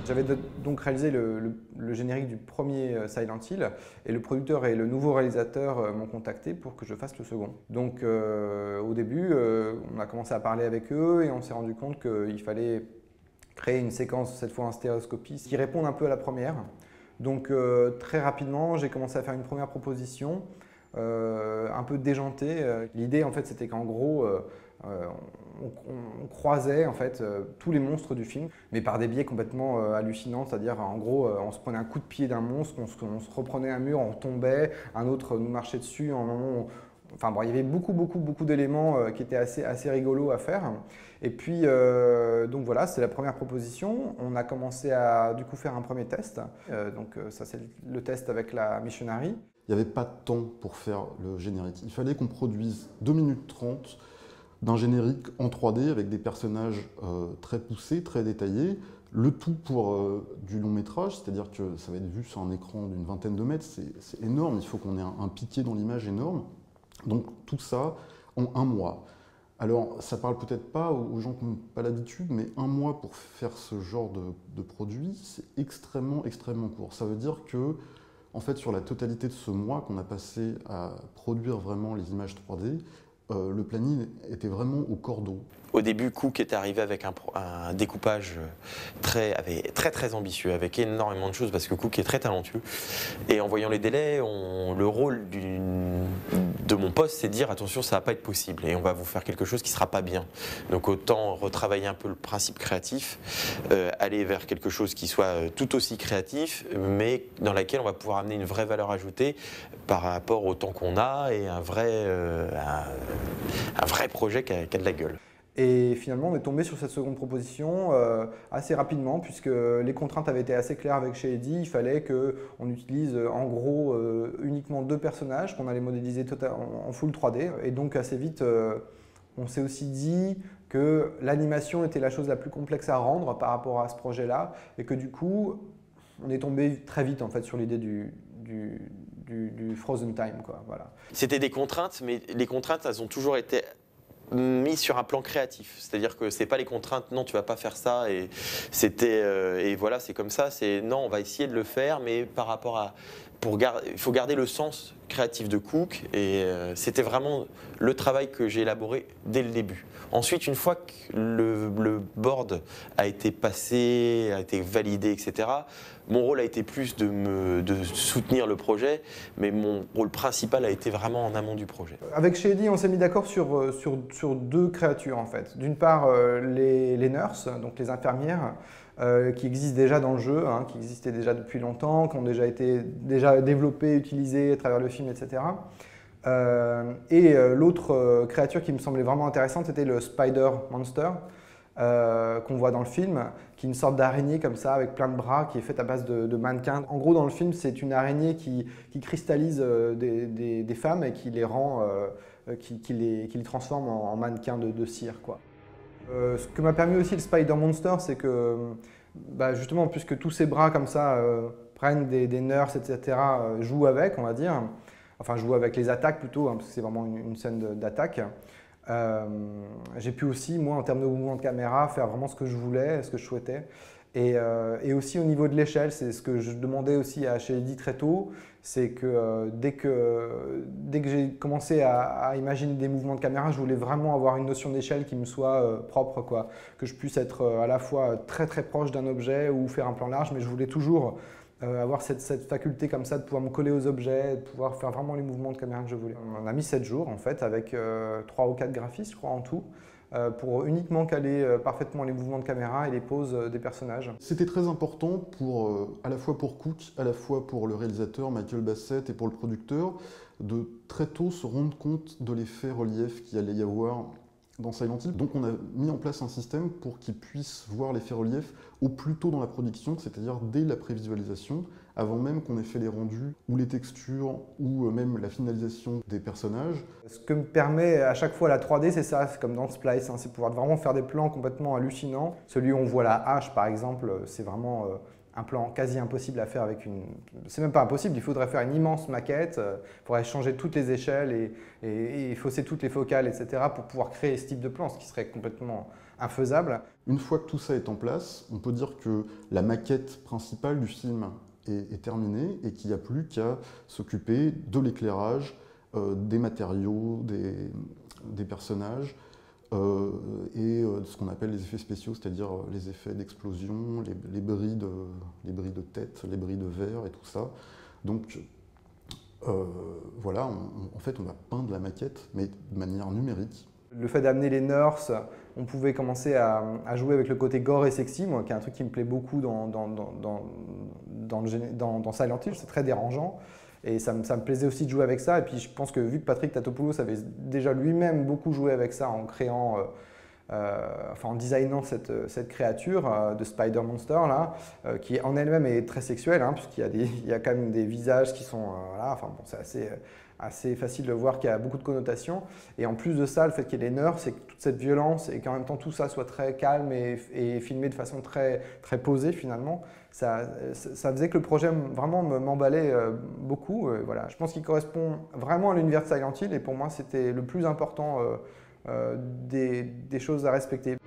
J'avais donc réalisé le générique du premier Silent Hill et le producteur et le nouveau réalisateur m'ont contacté pour que je fasse le second. Donc au début, on a commencé à parler avec eux et on s'est rendu compte qu'il fallait créer une séquence, cette fois en stéréoscopie, qui réponde un peu à la première. Donc très rapidement, j'ai commencé à faire une première proposition, un peu déjantée. L'idée en fait c'était qu'en gros, on croisait en fait tous les monstres du film, mais par des biais complètement hallucinants, c'est-à-dire en gros on se prenait un coup de pied d'un monstre, on se reprenait un mur, on tombait, un autre nous marchait dessus, en un moment enfin bon, il y avait beaucoup d'éléments qui étaient assez rigolos à faire. Et puis donc voilà, c'est la première proposition. On a commencé à du coup faire un premier test. Ça c'est le test avec la Missionary. Il n'y avait pas de temps pour faire le générique. Il fallait qu'on produise 2 minutes 30 d'un générique en 3D avec des personnages très poussés, très détaillés. Le tout pour du long métrage, c'est-à-dire que ça va être vu sur un écran d'une vingtaine de mètres, c'est énorme, il faut qu'on ait un piqué dans l'image énorme. Donc tout ça en 1 mois. Alors ça parle peut-être pas aux gens qui n'ont pas l'habitude, mais 1 mois pour faire ce genre de produit, c'est extrêmement court. Ça veut dire que, en fait, sur la totalité de ce mois qu'on a passé à produire vraiment les images 3D, le planning était vraiment au cordeau. Au début, Cook est arrivé avec un découpage très ambitieux, avec énormément de choses, parce que Cook est très talentueux. Et en voyant les délais, le rôle de mon poste, c'est de dire attention, ça va pas être possible, et on va vous faire quelque chose qui sera pas bien. Donc autant retravailler un peu le principe créatif, aller vers quelque chose qui soit tout aussi créatif, mais dans laquelle on va pouvoir amener une vraie valeur ajoutée par rapport au temps qu'on a et un vrai projet qui a de la gueule. Et finalement, on est tombé sur cette seconde proposition assez rapidement, puisque les contraintes avaient été assez claires avec Shady. Il fallait qu'on utilise en gros uniquement 2 personnages qu'on allait modéliser en full 3D. Et donc assez vite, on s'est aussi dit que l'animation était la chose la plus complexe à rendre par rapport à ce projet-là, et que du coup, on est tombé très vite en fait sur l'idée du Frozen Time, quoi. Voilà. C'était des contraintes, mais les contraintes, elles ont toujours été mis sur un plan créatif, c'est-à-dire que c'est pas les contraintes, non tu vas pas faire ça, et c'était et voilà, c'est comme ça, c'est non on va essayer de le faire, mais par rapport à il faut garder le sens créatif de Cook, et c'était vraiment le travail que j'ai élaboré dès le début. Ensuite, une fois que le board a été passé, a été validé, etc., mon rôle a été plus de soutenir le projet, mais mon rôle principal a été vraiment en amont du projet. Avec Shady, on s'est mis d'accord sur 2 créatures en fait. D'une part, les nurses, donc les infirmières, qui existent déjà dans le jeu, hein, qui existaient déjà depuis longtemps, qui ont déjà été développées, utilisées à travers le film, etc. L'autre créature qui me semblait vraiment intéressante, c'était le Spider Monster, qu'on voit dans le film, qui est une sorte d'araignée comme ça, avec plein de bras, qui est faite à base de mannequins. En gros, dans le film, c'est une araignée qui cristallise des femmes et qui les rend, qui les transforme en mannequins de cire, quoi. Ce que m'a permis aussi le Spider Monster, c'est que justement, puisque tous ces bras comme ça prennent des nurses, etc., jouent avec, on va dire, enfin jouent avec les attaques plutôt, hein, parce que c'est vraiment une scène d'attaque. J'ai pu aussi, moi, en termes de mouvement de caméra, faire vraiment ce que je voulais, ce que je souhaitais. Et aussi au niveau de l'échelle, c'est ce que je demandais aussi à Shady très tôt, c'est que dès que j'ai commencé à imaginer des mouvements de caméra, je voulais vraiment avoir une notion d'échelle qui me soit propre, quoi. Que je puisse être à la fois très proche d'un objet ou faire un plan large, mais je voulais toujours avoir cette faculté comme ça de pouvoir me coller aux objets, de pouvoir faire vraiment les mouvements de caméra que je voulais. On a mis 7 jours en fait avec 3 ou 4 graphistes, je crois, en tout, pour uniquement caler parfaitement les mouvements de caméra et les poses des personnages. C'était très important à la fois pour Cook, à la fois pour le réalisateur Michael Bassett et pour le producteur, de très tôt se rendre compte de l'effet relief qu'il allait y avoir dans Silent Hill. Donc on a mis en place un système pour qu'ils puissent voir l'effet relief au plus tôt dans la production, c'est-à-dire dès la prévisualisation, avant même qu'on ait fait les rendus, ou les textures, ou même la finalisation des personnages. Ce que me permet à chaque fois la 3D, c'est ça, c'est comme dans Splice, hein, c'est pouvoir vraiment faire des plans complètement hallucinants. Celui où on voit la hache, par exemple, c'est vraiment un plan quasi impossible à faire avec une... C'est même pas impossible, il faudrait faire une immense maquette, il faudrait changer toutes les échelles et fausser toutes les focales, etc. pour pouvoir créer ce type de plan, ce qui serait complètement infaisable. Une fois que tout ça est en place, on peut dire que la maquette principale du film est terminée et qu'il n'y a plus qu'à s'occuper de l'éclairage, des matériaux, des personnages et ce qu'on appelle les effets spéciaux, c'est-à-dire les effets d'explosion, les bris de tête, les bris de verre et tout ça. Donc voilà, en fait, on va peindre la maquette, mais de manière numérique. Le fait d'amener les nurses, on pouvait commencer à jouer avec le côté gore et sexy, moi, qui est un truc qui me plaît beaucoup dans Silent Hill, c'est très dérangeant. Et ça me plaisait aussi de jouer avec ça. Et puis je pense que vu que Patrick Tatopoulos avait déjà lui-même beaucoup joué avec ça en créant, en designant cette créature de Spider Monster là, qui en elle-même est très sexuelle, hein, puisqu'il y a quand même des visages qui sont, voilà, enfin bon, c'est assez facile de voir qu'il y a beaucoup de connotations. Et en plus de ça, le fait qu'il y ait les nurses et que toute cette violence et qu'en même temps tout ça soit très calme et filmé de façon très, très posée finalement, ça faisait que le projet vraiment m'emballait beaucoup. Voilà. Je pense qu'il correspond vraiment à l'univers de Silent Hill et pour moi c'était le plus important des choses à respecter.